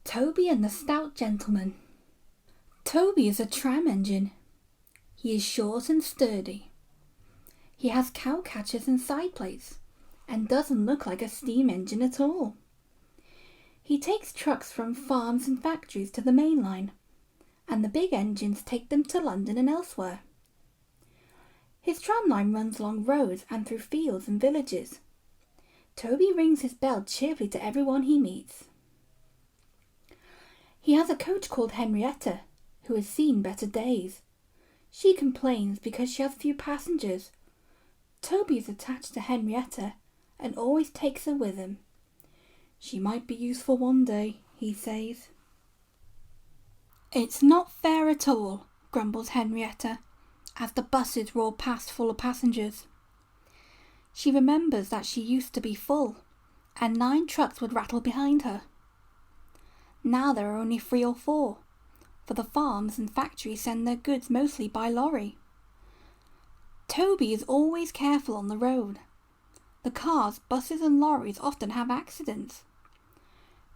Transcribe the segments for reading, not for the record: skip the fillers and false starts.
Toby and the Stout Gentleman. Toby is a tram engine. He is short and sturdy. He has cow catchers and side plates, and doesn't look like a steam engine at all. He takes trucks from farms and factories to the main line, and the big engines take them to London and elsewhere. His tram line runs along roads and through fields and villages. Toby rings his bell cheerfully to everyone he meets. He has a coach called Henrietta, who has seen better days. She complains because she has few passengers. Toby is attached to Henrietta and always takes her with him. She might be useful one day, he says. It's not fair at all, grumbles Henrietta, as the buses roar past full of passengers. She remembers that she used to be full, and 9 trucks would rattle behind her. Now there are only 3 or 4, for the farms and factories send their goods mostly by lorry. Toby is always careful on the road. The cars, buses and lorries often have accidents.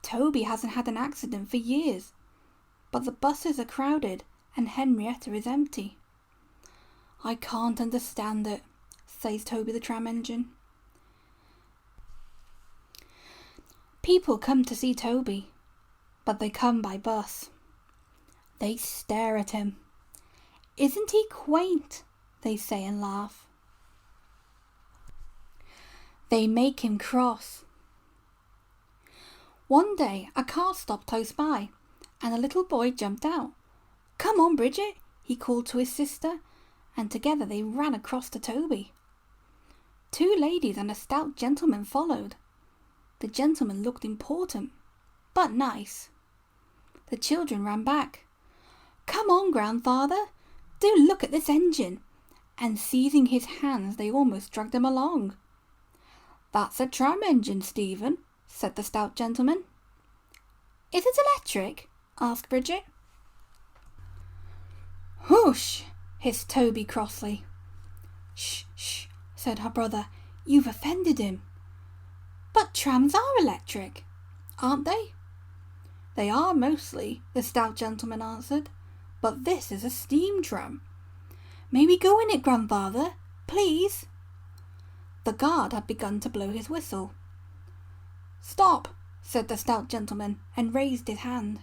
Toby hasn't had an accident for years, but the buses are crowded and Henrietta is empty. I can't understand it, says Toby the Tram Engine. People come to see Toby, but they come by bus. They stare at him. Isn't he quaint? They say and laugh. They make him cross. One day a car stopped close by and a little boy jumped out. Come on, Bridget, he called to his sister, and together they ran across to Toby. 2 ladies and a stout gentleman followed. The gentleman looked important, but nice. The children ran back. Come on, grandfather, do look at this engine, and seizing his hands they almost dragged him along. That's a tram engine, Stephen, said the stout gentleman. Is it electric? Asked Bridget. Whoosh, hissed Toby crossly. Shh, shh, said her brother, you've offended him. But trams are electric, aren't they? They are mostly, the stout gentleman answered, but this is a steam tram. May we go in it, grandfather, please? The guard had begun to blow his whistle. Stop, said the stout gentleman, and raised his hand.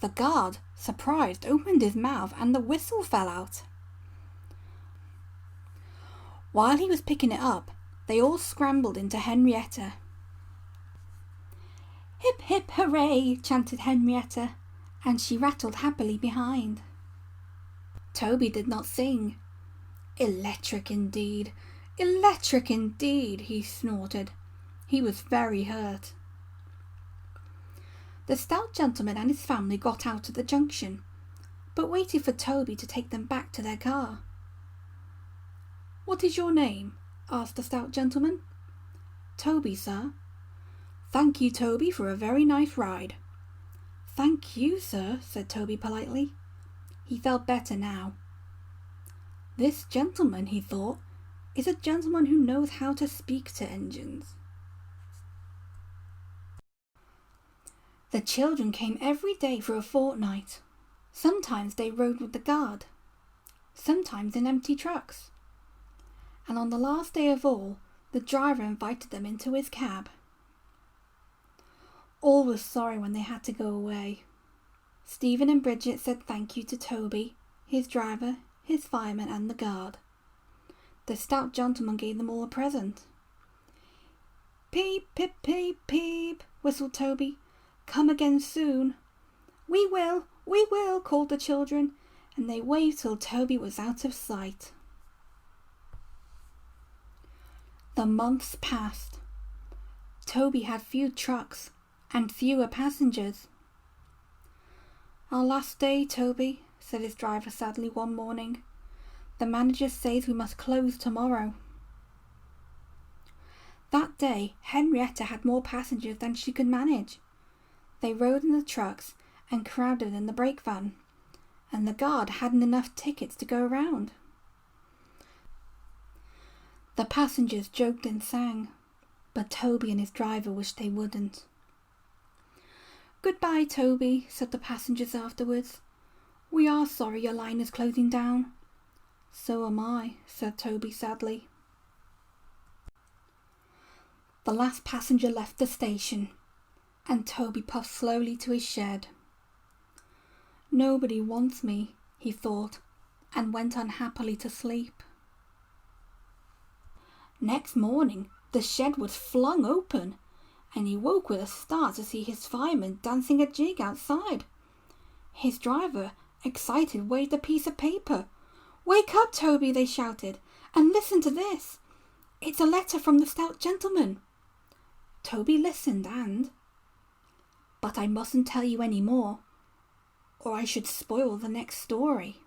The guard, surprised, opened his mouth and the whistle fell out. While he was picking it up, they all scrambled into Henrietta. Hip, hip, hooray, chanted Henrietta, and she rattled happily behind. Toby did not sing. Electric indeed, he snorted. He was very hurt. The stout gentleman and his family got out at the junction, but waited for Toby to take them back to their car. What is your name? Asked the stout gentleman. Toby, sir. Thank you, Toby, for a very nice ride. Thank you, sir, said Toby politely. He felt better now. This gentleman, he thought, is a gentleman who knows how to speak to engines. The children came every day for a fortnight. Sometimes they rode with the guard, sometimes in empty trucks. And on the last day of all, the driver invited them into his cab. All was sorry when they had to go away. Stephen and Bridget said thank you to Toby, his driver, his fireman and the guard. The stout gentleman gave them all a present. Peep, pip, peep, peep, whistled Toby. Come again soon. We will, called the children, and they waved till Toby was out of sight. The months passed. Toby had few trucks and fewer passengers. Our last day, Toby, said his driver sadly one morning. The manager says we must close tomorrow. That day, Henrietta had more passengers than she could manage. They rode in the trucks and crowded in the brake van, and the guard hadn't enough tickets to go around. The passengers joked and sang, but Toby and his driver wished they wouldn't. "Goodbye, Toby," said the passengers afterwards. "We are sorry your line is closing down." "So am I," said Toby sadly. The last passenger left the station, and Toby puffed slowly to his shed. "Nobody wants me," he thought, and went unhappily to sleep. Next morning the shed was flung open, and he woke with a start to see his fireman dancing a jig outside. His driver, excited, waved a piece of paper. "Wake up, Toby," they shouted, "and listen to this. It's a letter from the stout gentleman." Toby listened "But I mustn't tell you any more, or I should spoil the next story."